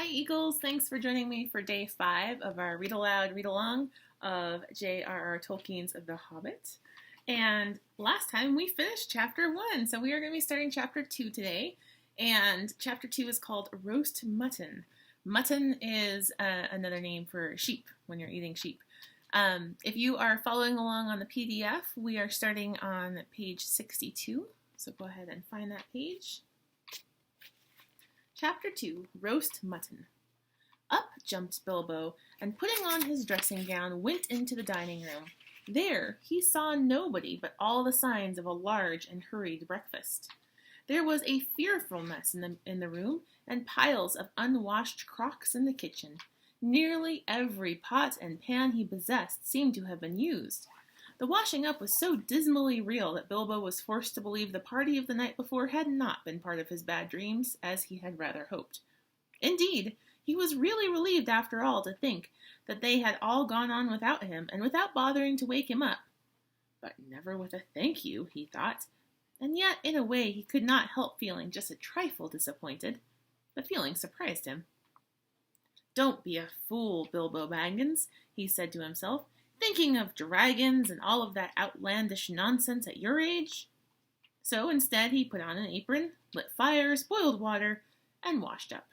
Hi, Eagles. Thanks for joining me for day 5 of our Read Aloud, Read Along of J.R.R. Tolkien's Of The Hobbit. And last time we finished chapter 1, so we are going to be starting chapter 2 today. And chapter 2 is called Roast Mutton. Mutton is another name for sheep when you're eating sheep. If you are following along on the PDF, we are starting on page 62. So go ahead and find that page. Chapter 2, Roast Mutton. Up jumped Bilbo, and putting on his dressing gown, went into the dining room. There he saw nobody but all the signs of a large and hurried breakfast. There was a fearful mess in the room, and piles of unwashed crocks in the kitchen. Nearly every pot and pan he possessed seemed to have been used. The washing up was so dismally real that Bilbo was forced to believe the party of the night before had not been part of his bad dreams, as he had rather hoped. Indeed, he was really relieved after all to think that they had all gone on without him, and without bothering to wake him up. But never with a thank you, he thought, and yet in a way he could not help feeling just a trifle disappointed. The feeling surprised him. "Don't be a fool, Bilbo Baggins," he said to himself. "Thinking of dragons and all of that outlandish nonsense at your age?" So instead he put on an apron, lit fires, boiled water, and washed up.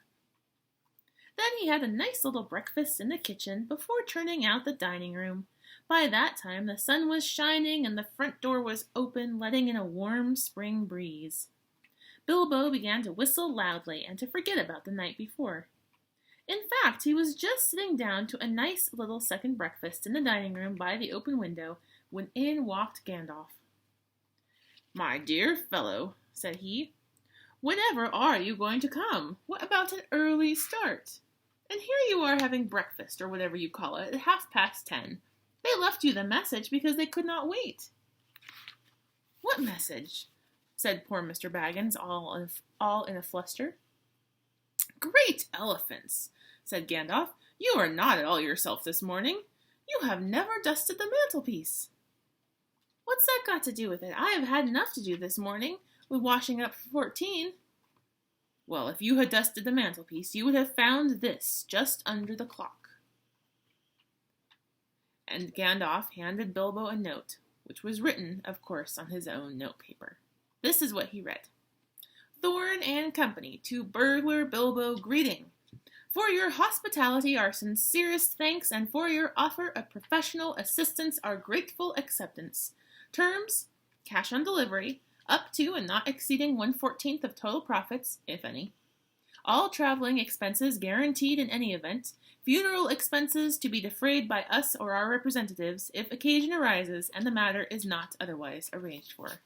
Then he had a nice little breakfast in the kitchen before turning out the dining room. By that time the sun was shining and the front door was open, letting in a warm spring breeze. Bilbo began to whistle loudly and to forget about the night before. In fact, he was just sitting down to a nice little second breakfast in the dining room by the open window when in walked Gandalf. "My dear fellow," said he, "whenever are you going to come? What about an early start? And here you are having breakfast, or whatever you call it, at 10:30. They left you the message because they could not wait." "What message?" said poor Mr. Baggins, all in a fluster. "Great elephants," said Gandalf. "You are not at all yourself this morning. You have never dusted the mantelpiece." "What's that got to do with it? I have had enough to do this morning, with washing up for 14. "Well, if you had dusted the mantelpiece, you would have found this just under the clock." And Gandalf handed Bilbo a note, which was written, of course, on his own notepaper. This is what he read. "Thorn and Company, to Burglar Bilbo greeting. For your hospitality, our sincerest thanks, and for your offer of professional assistance, our grateful acceptance. Terms, cash on delivery, up to and not exceeding 1/14 of total profits, if any. All traveling expenses guaranteed in any event. Funeral expenses to be defrayed by us or our representatives, if occasion arises and the matter is not otherwise arranged for.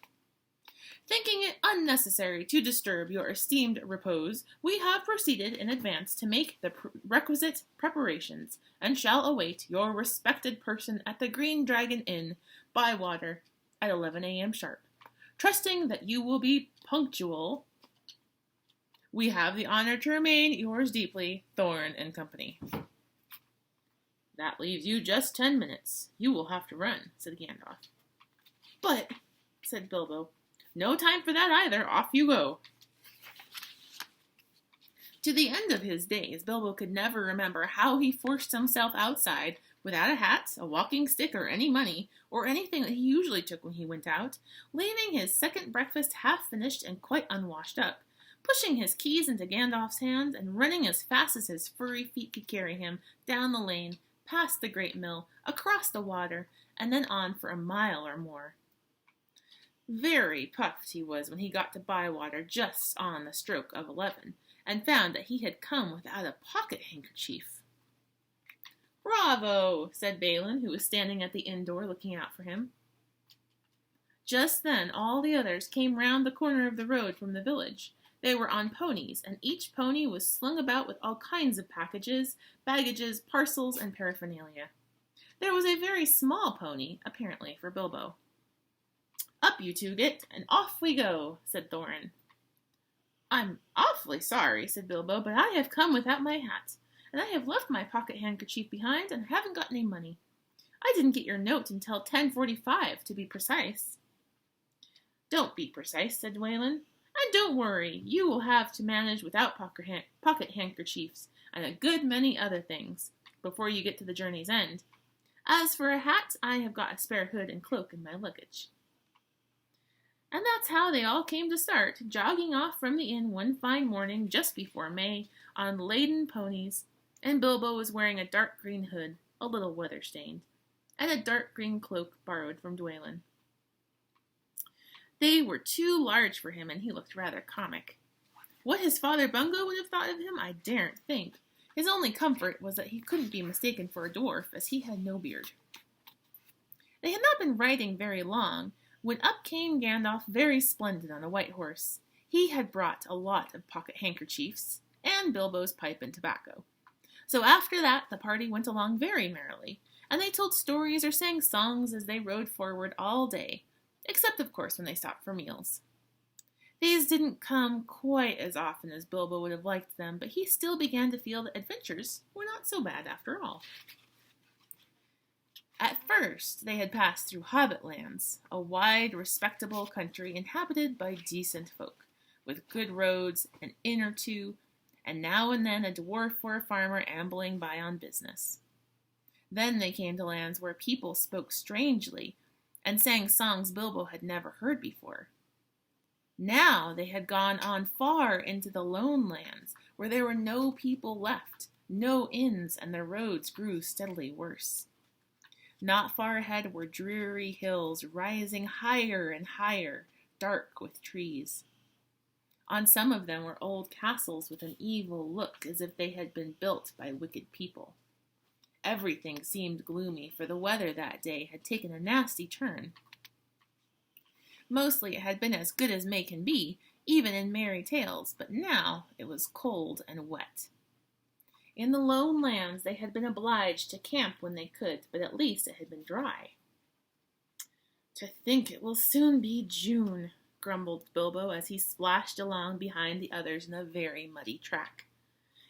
Thinking it unnecessary to disturb your esteemed repose, we have proceeded in advance to make the requisite preparations, and shall await your respected person at the Green Dragon Inn, Bywater, at 11 a.m. sharp. Trusting that you will be punctual, we have the honor to remain yours deeply, Thorn and Company." "That leaves you just 10 minutes. You will have to run," said Gandalf. "But," said Bilbo, "no time for that either. Off you go." To the end of his days, Bilbo could never remember how he forced himself outside without a hat, a walking stick, or any money, or anything that he usually took when he went out, leaving his second breakfast half finished and quite unwashed up, pushing his keys into Gandalf's hands, and running as fast as his furry feet could carry him down the lane, past the great mill, across the water, and then on for a mile or more. Very puffed he was when he got to Bywater just on the stroke of 11, and found that he had come without a pocket-handkerchief. "Bravo!" said Balin, who was standing at the inn door looking out for him. Just then all the others came round the corner of the road from the village. They were on ponies, and each pony was slung about with all kinds of packages, baggages, parcels, and paraphernalia. There was a very small pony, apparently for Bilbo. "Up you two get, and off we go," said Thorin. "I'm awfully sorry," said Bilbo, "but I have come without my hat, and I have left my pocket-handkerchief behind, and haven't got any money. I didn't get your note until 10:45, to be precise." "Don't be precise," said Waylon. "And don't worry, you will have to manage without pocket handkerchiefs. and a good many other things, before you get to the journey's end. As for a hat, I have got a spare hood and cloak in my luggage." And that's how they all came to start, jogging off from the inn one fine morning just before May, on laden ponies, and Bilbo was wearing a dark green hood, a little weather-stained, and a dark green cloak borrowed from Dwalin. They were too large for him, and he looked rather comic. What his father Bungo would have thought of him, I daren't think. His only comfort was that he couldn't be mistaken for a dwarf, as he had no beard. They had not been riding very long, when up came Gandalf very splendid on a white horse. He had brought a lot of pocket handkerchiefs, and Bilbo's pipe and tobacco. So after that, the party went along very merrily, and they told stories or sang songs as they rode forward all day, except of course when they stopped for meals. These didn't come quite as often as Bilbo would have liked them, but he still began to feel that adventures were not so bad after all. At first, they had passed through Hobbit lands, a wide, respectable country inhabited by decent folk, with good roads, an inn or two, and now and then a dwarf or a farmer ambling by on business. Then they came to lands where people spoke strangely and sang songs Bilbo had never heard before. Now they had gone on far into the lone lands, where there were no people left, no inns, and the roads grew steadily worse. Not far ahead were dreary hills rising higher and higher, dark with trees. On some of them were old castles with an evil look, as if they had been built by wicked people. Everything seemed gloomy, for the weather that day had taken a nasty turn. Mostly it had been as good as May can be, even in merry tales, but now it was cold and wet. In the lone lands they had been obliged to camp when they could, but at least it had been dry. "To think it will soon be June," grumbled Bilbo as he splashed along behind the others in a very muddy track.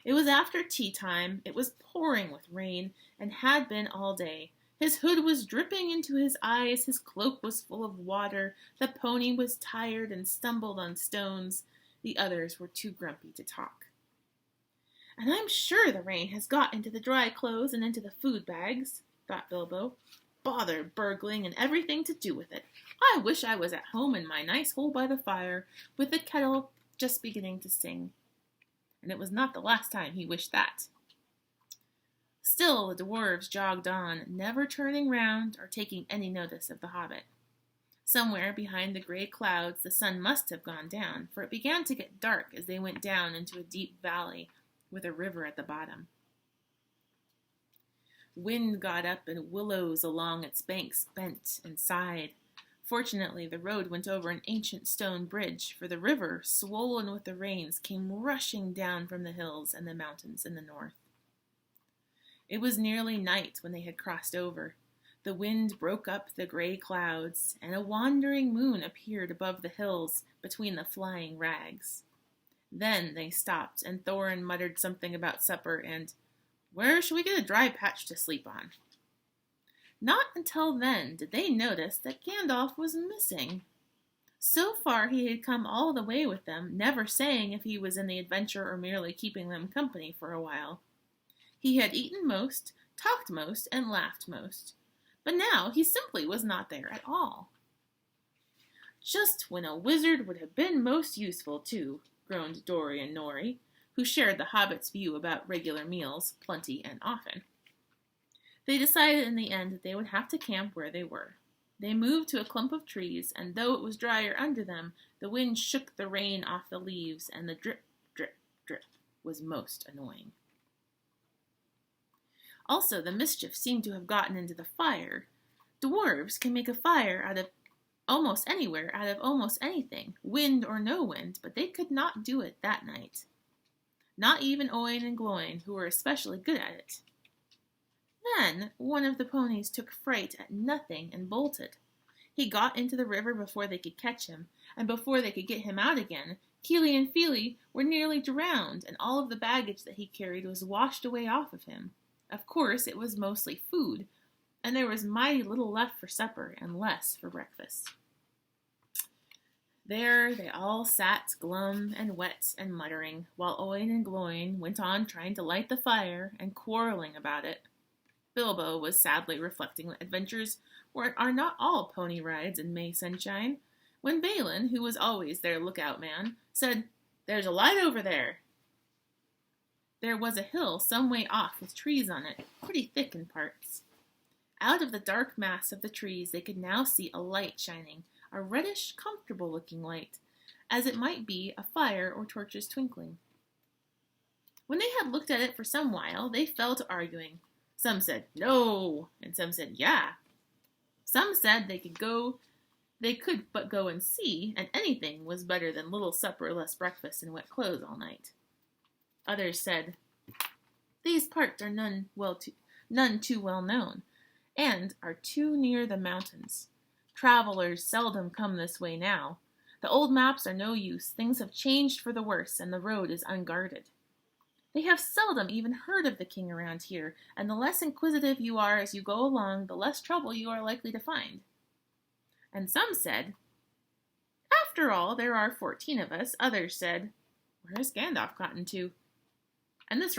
It was after tea time, it was pouring with rain, and had been all day. His hood was dripping into his eyes, his cloak was full of water, the pony was tired and stumbled on stones. The others were too grumpy to talk. "And I'm sure the rain has got into the dry clothes and into the food bags," thought Bilbo. "Bother burgling and everything to do with it. I wish I was at home in my nice hole by the fire, with the kettle just beginning to sing." And it was not the last time he wished that. Still the dwarves jogged on, never turning round or taking any notice of the hobbit. Somewhere behind the gray clouds the sun must have gone down, for it began to get dark as they went down into a deep valley with a river at the bottom. Wind got up and willows along its banks bent and sighed. Fortunately, the road went over an ancient stone bridge, for the river, swollen with the rains, came rushing down from the hills and the mountains in the north. It was nearly night when they had crossed over. The wind broke up the gray clouds, and a wandering moon appeared above the hills between the flying rags. Then they stopped, and Thorin muttered something about supper and, "Where shall we get a dry patch to sleep on?" Not until then did they notice that Gandalf was missing. So far he had come all the way with them, never saying if he was in the adventure or merely keeping them company for a while. He had eaten most, talked most, and laughed most. But now he simply was not there at all. "Just when a wizard would have been most useful, too," groaned Dori and Nori, who shared the hobbit's view about regular meals, plenty and often. They decided in the end that they would have to camp where they were. They moved to a clump of trees, and though it was drier under them, the wind shook the rain off the leaves, and the drip, drip, drip was most annoying. Also, the mischief seemed to have gotten into the fire. Dwarves can make a fire out of almost anywhere, out of almost anything, wind or no wind, but they could not do it that night. Not even Owen and Gloin, who were especially good at it. Then one of the ponies took fright at nothing and bolted. He got into the river before they could catch him, and before they could get him out again, Keely and Feely were nearly drowned, and all of the baggage that he carried was washed away off of him. Of course, it was mostly food, and there was mighty little left for supper and less for breakfast. There they all sat glum and wet and muttering, while Owen and Gloin went on trying to light the fire and quarreling about it. Bilbo was sadly reflecting that adventures are not all pony rides and May sunshine, when Balin, who was always their lookout man, said, "There's a light over there." There was a hill some way off with trees on it, pretty thick in parts. Out of the dark mass of the trees they could now see a light shining, a reddish, comfortable-looking light, as it might be a fire or torches twinkling. When they had looked at it for some while, they fell to arguing. Some said, "No," and some said, "Yeah." Some said they could but go and see, and anything was better than little supper, less breakfast, and wet clothes all night. Others said, "These parts are none too well known, and are too near the mountains. Travelers seldom come this way now. The old maps are no use, things have changed for the worse, and the road is unguarded. They have seldom even heard of the king around here, and the less inquisitive you are as you go along, the less trouble you are likely to find." And some said, "After all, there are 14 of us." Others said, "Where has Gandalf gotten to?" And this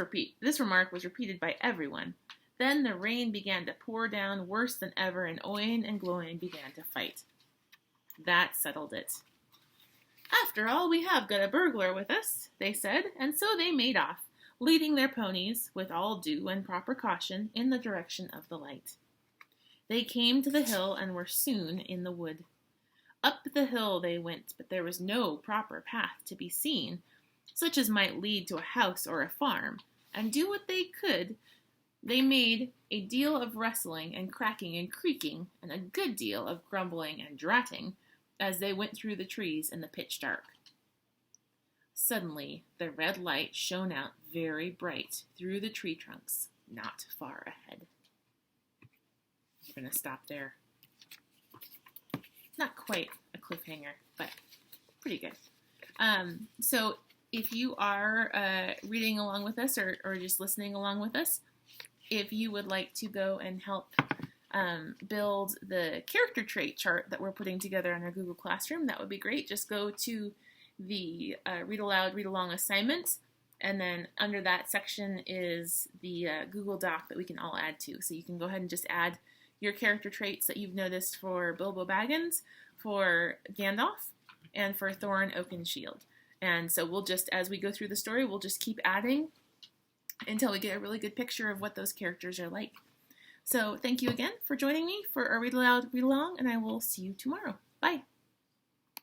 remark was repeated by everyone. Then the rain began to pour down worse than ever, and Owen and Gloin began to fight. That settled it. "After all, we have got a burglar with us," they said, and so they made off, leading their ponies, with all due and proper caution, in the direction of the light. They came to the hill and were soon in the wood. Up the hill they went, but there was no proper path to be seen, such as might lead to a house or a farm, and do what they could, they made a deal of wrestling and cracking and creaking, and a good deal of grumbling and dratting, as they went through the trees in the pitch dark. Suddenly, the red light shone out very bright through the tree trunks, not far ahead. We're going to stop there. Not quite a cliffhanger, but pretty good. So if you are reading along with us or just listening along with us, if you would like to go and help build the character trait chart that we're putting together in our Google Classroom, that would be great. Just go to the Read Aloud, Read Along assignment, and then under that section is the Google Doc that we can all add to. So you can go ahead and just add your character traits that you've noticed for Bilbo Baggins, for Gandalf, and for Thorin Oakenshield. And so we'll just, as we go through the story, we'll just keep adding until we get a really good picture of what those characters are like. So thank you again for joining me for our Read Aloud, Read Along, and I will see you tomorrow. Bye.